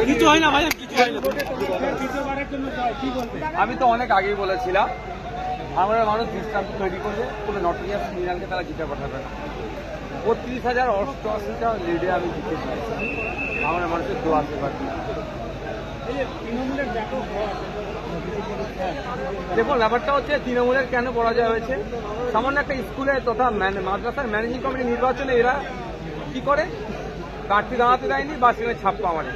কিছু হয় না ভাই, কিছু হয় না। আমি তো অনেক আগেই বলেছিলাম ভাঙড়ের মানুষ দৃষ্টান্ত তৈরি করলে কোনো নটিয়াস ক্রিমিনালকে তারা জিতে পাঠাবে না। 32,088টা লিডে আমি জিতে চাইছি, ভাঙড়ের মানুষের দোয়া আছে। দেখুন, ব্যাপারটা হচ্ছে তৃণমূলের কেন পরাজয় হয়েছে। সামান্য একটা স্কুলে তথা মাদ্রাসার ম্যানেজিং কমিটি নির্বাচনে এরা কি করে, প্রার্থী দাঁড়াতে দেয়নি বা সেখানে ছাপ্পা মানে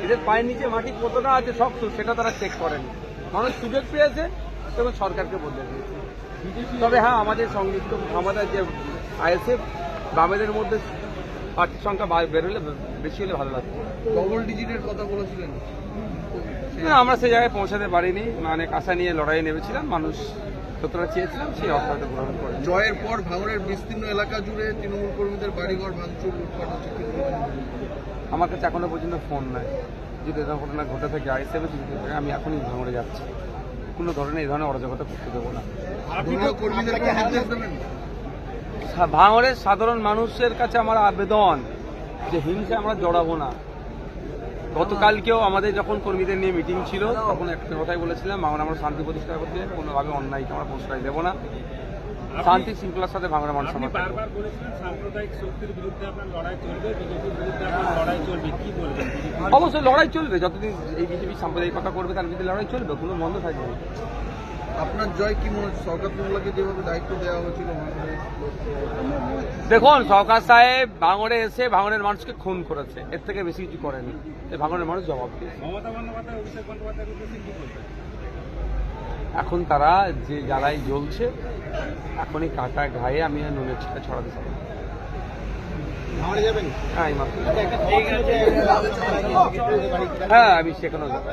এদের পায়ের নিচে মাটি কতটা আছে শক্ত সেটা তারা চেক করেনি। মানুষ সুযোগ পেয়েছে এবং সরকারকে বদলে দিয়েছে। তবে হ্যাঁ, আমাদের সংযুক্ত আমাদের যে আইএসএফ বামেদের মধ্যে প্রার্থীর সংখ্যা বেরোলে বেশি হলে ভালো লাগবে। ডবল ডিজিটের কথা বলেছিলেন, আমরা সেই জায়গায় পৌঁছাতে পারিনি, অনেক আশা নিয়ে লড়াই নেমেছিলাম, মানুষ যতটা চেয়েছিলাম সেই অর্থটা গ্রহণ করে। জয়ের পর ভাঙড়ের বিস্তীর্ণ এলাকা জুড়ে তৃণমূল কর্মীদের বাড়িঘর ভাঙচুর লুটপাট হচ্ছে, আমার কাছে এখনো পর্যন্ত ফোন নাই। যদি এরকম ঘটনা ঘটে থাকে আইএসএফ আমি এখনই ভাঙড়ে যাচ্ছি, কোনো ধরনের এই ধরনের অরাজকতা করতে দেবো না। ভাঙড়ের সাধারণ মানুষের কাছে আমার আবেদন যে হিংসা আমরা জড়াবো না। গতকালকেও আমাদের যখন কর্মীদের নিয়ে মিটিং ছিল তখন একটা কথাই বলেছিলাম, আমরা শান্তি প্রতিষ্ঠা করতে কোনোভাবে অন্যায়কে আমরা প্রশ্রয় দেবো না, শান্তি শৃঙ্খলার সাথে ভাঙড়ের মানুষ। অবশ্যই লড়াই চলবে, যতদিন এই বিজেপি সাম্প্রদায়িকতা করবে তার বিরুদ্ধে লড়াই চলবে, কোনো বন্ধ থাকবে না। আপনার জয় কি মনে হচ্ছে, সরকার মোল্লাকে যেভাবে দায়িত্ব দেওয়া হয়েছিল? দেখুন, সরকার সাহেব ভাঙড়ে এসে ভাঙড়ের মানুষকে খুন করেছে, এর থেকে বেশি কিছু করেনি। ভাঙড়ের মানুষ জবাব দিয়েছে। এখন তারা যে জ্বালায় জ্বলছে, এখনই কাটা ঘায়ে আমি নুনের ছিটা ছড়াতে চাই। হ্যাঁ, আমি সেখানেও যাব।